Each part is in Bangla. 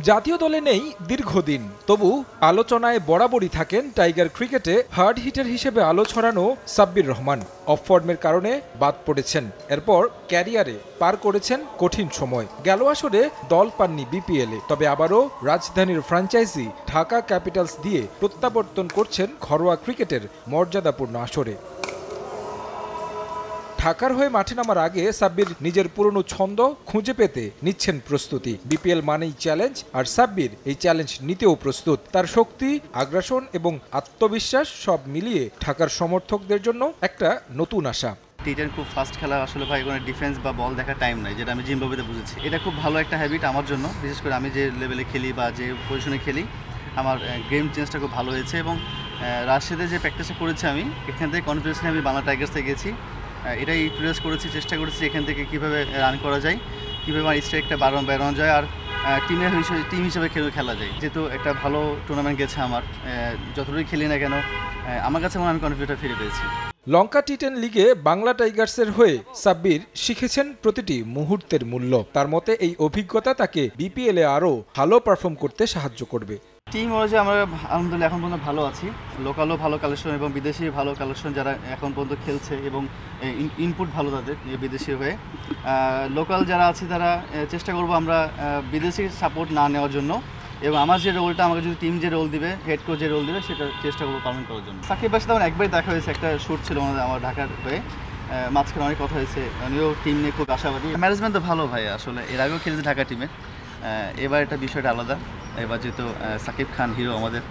জাতীয় দলে নেই দীর্ঘদিন, তবু আলোচনায় বরাবরই থাকেন টাইগার ক্রিকেটে হার্ড হিটার হিসেবে আলো ছড়ানো সাব্বির রহমান। অফ ফর্মের কারণে বাদ পড়েছেন, এরপর ক্যারিয়ারে পার করেছেন কঠিন সময়। গেল আসরে দল পাননি বিপিএলে, তবে আবারও রাজধানীর ফ্র্যাঞ্চাইজি ঢাকা ক্যাপিটালস দিয়ে প্রত্যাবর্তন করছেন ঘরোয়া ক্রিকেটের মর্যাদাপূর্ণ আসরে। ঢাকার হয়ে মাঠে নামার আগে সাব্বির নিজের পুরনো ছন্দ খুঁজে পেতে নিচ্ছেন প্রস্তুতি। বিপিএল মানেই চ্যালেঞ্জ, আর সাব্বির এই চ্যালেঞ্জ নিতেও প্রস্তুত। তার শক্তি, আগ্রাসন এবং আত্মবিশ্বাস সব মিলিয়ে ঢাকার সমর্থকদের জন্য একটা নতুন আশা। টি10 খুব ফাস্ট খেলা, আসলে ভাই কোনো ডিফেন্স বা বল দেখার টাইম নাই, যেটা আমি জিম্বাবুয়েতে বুঝেছি। এটা খুব ভালো একটা হ্যাবিট আমার জন্য, বিশেষ করে আমি যে লেভেলে খেলি বা যে পজিশনে খেলি, আমার গেম চেঞ্জটা খুব ভালো হয়েছে। এবং রাজশাহীতে যে প্র্যাকটিসটা করেছি আমি, এখান থেকে কনফিডেন্স নিয়ে আমি বাংলা টাইগার্সে গেছি। এটাই ইউটিলাইজ করেছি, চেষ্টা করেছি এখান থেকে কীভাবে রান করা যায়, কীভাবে আমার স্ট্রাইকটা বাড়ানো যায়, আর টিম হিসেবে খেলা যায়। যেহেতু একটা ভালো টুর্নামেন্ট গেছে আমার, যতটুকু খেলি না কেন আমার কাছে মনে আমি কনফিডেন্টটা ফিরে পেয়েছি। লঙ্কা টি10 লিগে বাংলা টাইগার্সের হয়ে সাব্বির শিখেছেন প্রতিটি মুহূর্তের মূল্য। তার মতে এই অভিজ্ঞতা তাকে বিপিএলে আরও ভালো পারফর্ম করতে সাহায্য করবে। টিম অনুযায়ী আমরা আলহামদুলিল্লাহ এখন পর্যন্ত ভালো আছি। লোকালও ভালো কালেকশন এবং বিদেশি ভালো কালেকশন যারা এখন পর্যন্ত খেলছে, এবং ইনপুট ভালো তাদের বিদেশি হয়ে। লোকাল যারা আছে তারা চেষ্টা করবো আমরা বিদেশি সাপোর্ট না নেওয়ার জন্য, এবং আমার যে রোলটা, আমাকে যদি টিম যে রোল দিবে, হেড কোচ যে রোল দিবে, সেটা চেষ্টা করবো পালন করার জন্য। সাকিব ভাইয়ের সাথে আমার একবারই দেখা হয়েছে, একটা শ্যুট ছিল আমার ঢাকার হয়ে, মাঝখানে অনেক কথা হয়েছে। উনিও টিম নিয়ে খুব আশাবাদী। ম্যানেজমেন্ট তো ভালো ভাই, আসলে এর আগেও খেলেছে ঢাকা টিমে। এবার এটা বিষয়টা আলাদা, এবার যেহেতু সাকিব খান হিরো আমাদের,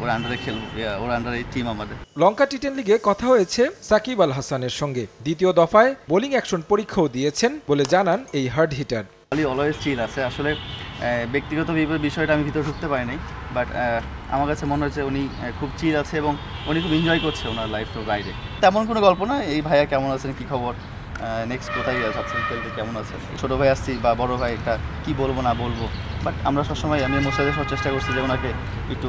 ওর আন্ডারে খেলব, ওর আন্ডারে টিম আমাদের। লঙ্কা টি10 লিগে কথা হয়েছে সাকিব আল হাসানের সঙ্গে। দ্বিতীয় দফায় বোলিং অ্যাকশন পরীক্ষাও দিয়েছেন বলে জানান এই হার্ড হিটার। অলওয়েজ চিল আছে, আসলে ব্যক্তিগত বিষয়টা আমি ভিতরে ঢুকতে পারি নাই, বাট আমার কাছে মনে হচ্ছে উনি খুব চিল আছে এবং উনি খুব এনজয় করছে ওনার লাইফের বাইরে। তেমন কোনো গল্প না, এই ভাইয়া কেমন আছেন, কী খবর, নেক্সট কোথায় যাচ্ছেন খেলতে, কেমন আছেন, ছোটো ভাই আসছি বা বড়ো ভাই, একটা কী বলবো না বলবো, বাট আমরা সবসময়, আমি মোস্তাদের সব চেষ্টা করছি যে ওনাকে একটু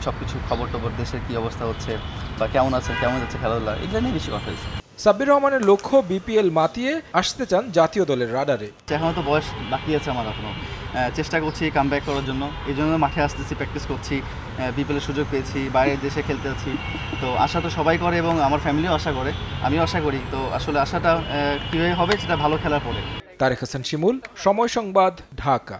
সব কিছু খবর দেশের কী অবস্থা হচ্ছে বা কেমন আছেন, কেমন যাচ্ছে খেলাধুলা, এগুলো নিয়ে বেশি কথা হয়েছে। সাব্বির রহমানের লক্ষ্য বিপিএল মাতিয়ে আসতে চান জাতীয় দলের রাডারে। এখনও তো বয়স বাকি আছে আমার, এখনও চেষ্টা করছি কাম ব্যাক করার জন্য, এই জন্য মাঠে আসতেছি, প্র্যাকটিস করছি, বিপিএলের সুযোগ পেয়েছি, বাইরের দেশে খেলতে আছি। তো আশা তো সবাই করে এবং আমার ফ্যামিলিও আশা করে, আমিও আশা করি। তো আসলে আশাটা কীভাবে হবে সেটা ভালো খেলার পরে। তারেক হাসান শিমুল, সময় সংবাদ, ঢাকা।